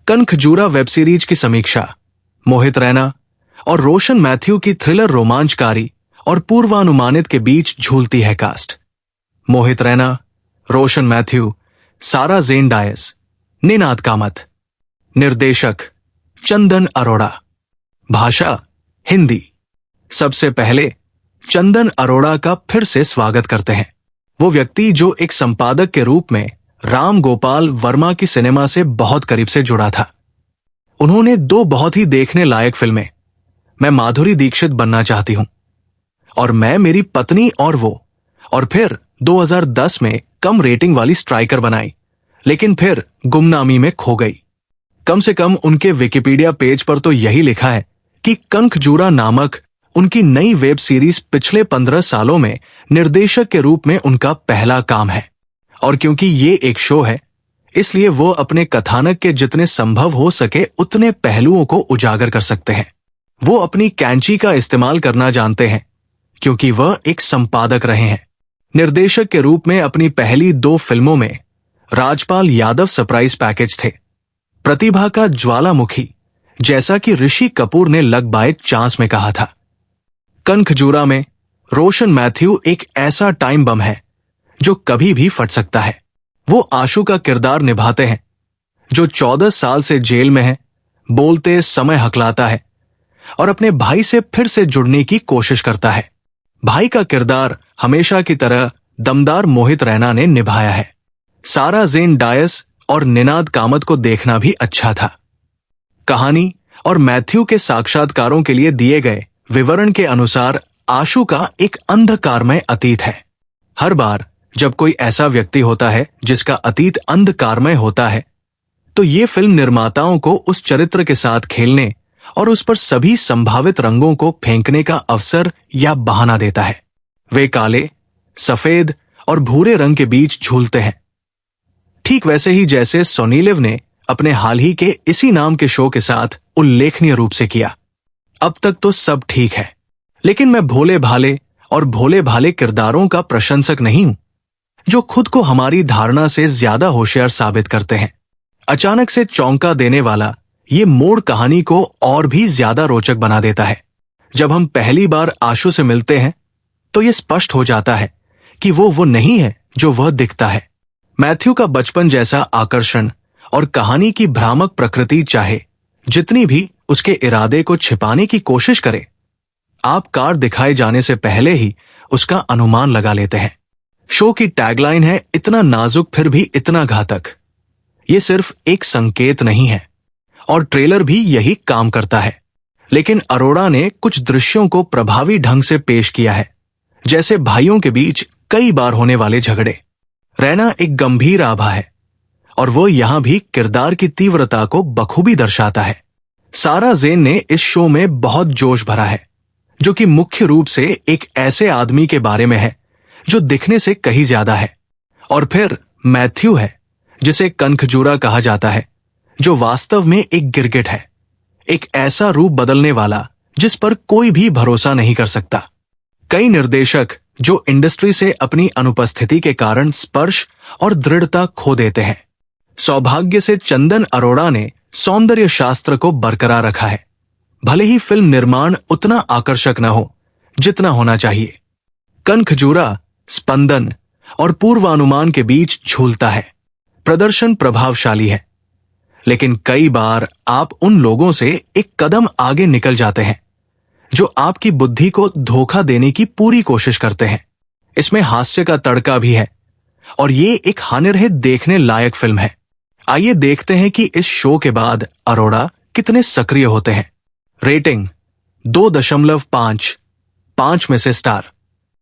कनखजूरा web series की समीक्षा। मोहित रैना और रोशन मैथ्यू की थ्रिलर रोमांचकारी और पूर्वानुमानित के बीच झूलती है कास्ट। मोहित रैना, रोशन मैथ्यू, सारा जेन डायस, निनाद कामत। निर्देशक चंदन अरोड़ा। भाषा हिंदी। सबसे पहले चंदन अरोड़ा का फिर से स्वागत करते हैं। वो व्यक्ति जो एक संपादक के रूप में राम गोपाल वर्मा की सिनेमा से बहुत करीब से जुड़ा था। उन्होंने दो बहुत ही देखने लायक फिल्में मैं माधुरी दीक्षित बनना चाहती हूं और मैं मेरी पत्नी और वो, और फिर 2010 में कम रेटिंग वाली स्ट्राइकर बनाई, लेकिन फिर गुमनामी में खो गई। कम से कम उनके विकिपीडिया पेज पर तो यही लिखा है कि कनखजूरा नामक उनकी नई वेब सीरीज पिछले 15 सालों में निर्देशक के रूप में उनका पहला काम है। और क्योंकि ये एक शो है, इसलिए वो अपने कथानक के जितने संभव हो सके उतने पहलुओं को उजागर कर सकते हैं। वो अपनी कैंची का इस्तेमाल करना जानते हैं क्योंकि वह एक संपादक रहे हैं। निर्देशक के रूप में अपनी पहली 2 फिल्मों में राजपाल यादव सरप्राइज पैकेज थे, प्रतिभा का ज्वालामुखी, जैसा कि ऋषि कपूर ने लग बाय चांस में कहा था। कनखजूरा में रोशन मैथ्यू एक ऐसा टाइम बम है जो कभी भी फट सकता है। वो आशु का किरदार निभाते हैं जो 14 साल से जेल में है, बोलते समय हकलाता है और अपने भाई से फिर से जुड़ने की कोशिश करता है। भाई का किरदार हमेशा की तरह दमदार मोहित रैना ने निभाया है। सारा जेन डायस और निनाद कामत को देखना भी अच्छा था। कहानी और मैथ्यू के साक्षात्कारों के लिए दिए गए विवरण के अनुसार आशु का एक अंधकारमय अतीत है। हर बार जब कोई ऐसा व्यक्ति होता है जिसका अतीत अंधकारमय होता है, तो ये फिल्म निर्माताओं को उस चरित्र के साथ खेलने और उस पर सभी संभावित रंगों को फेंकने का अवसर या बहाना देता है। वे काले, सफेद और भूरे रंग के बीच झूलते हैं, ठीक वैसे ही जैसे सोनी लिव ने अपने हाल ही के इसी नाम के शो के साथ उल्लेखनीय रूप से किया। अब तक तो सब ठीक है, लेकिन मैं भोले भाले और भोले भाले किरदारों का प्रशंसक नहीं हूं जो खुद को हमारी धारणा से ज्यादा होशियार साबित करते हैं। अचानक से चौंका देने वाला ये मोड़ कहानी को और भी ज्यादा रोचक बना देता है। जब हम पहली बार आशु से मिलते हैं तो ये स्पष्ट हो जाता है कि वो नहीं है जो वह दिखता है। मैथ्यू का बचपन जैसा आकर्षण और कहानी की भ्रामक प्रकृति चाहे जितनी भी उसके इरादे को छिपाने की कोशिश करे, आप कार दिखाए जाने से पहले ही उसका अनुमान लगा लेते हैं। शो की टैगलाइन है, इतना नाजुक फिर भी इतना घातक। ये सिर्फ एक संकेत नहीं है और ट्रेलर भी यही काम करता है, लेकिन अरोड़ा ने कुछ दृश्यों को प्रभावी ढंग से पेश किया है, जैसे भाइयों के बीच कई बार होने वाले झगड़े। रैना एक गंभीर आभा है और वो यहां भी किरदार की तीव्रता को बखूबी दर्शाता है। सारा जेन ने इस शो में बहुत जोश भरा है, जो कि मुख्य रूप से एक ऐसे आदमी के बारे में है जो दिखने से कहीं ज्यादा है। और फिर मैथ्यू है, जिसे कनखजूरा कहा जाता है, जो वास्तव में एक गिरगिट है, एक ऐसा रूप बदलने वाला जिस पर कोई भी भरोसा नहीं कर सकता। कई निर्देशक जो इंडस्ट्री से अपनी अनुपस्थिति के कारण स्पर्श और दृढ़ता खो देते हैं। सौभाग्य से चंदन अरोड़ा ने सौंदर्य शास्त्र को बरकरार रखा है, भले ही फिल्म निर्माण उतना आकर्षक न हो जितना होना चाहिए। कनखजूरा स्पंदन और पूर्वानुमान के बीच झूलता है। प्रदर्शन प्रभावशाली है, लेकिन कई बार आप उन लोगों से एक कदम आगे निकल जाते हैं जो आपकी बुद्धि को धोखा देने की पूरी कोशिश करते हैं। इसमें हास्य का तड़का भी है और ये एक हानिरहित देखने लायक फिल्म है। आइए देखते हैं कि इस शो के बाद अरोड़ा कितने सक्रिय होते हैं। रेटिंग 2.5 5 में से स्टार।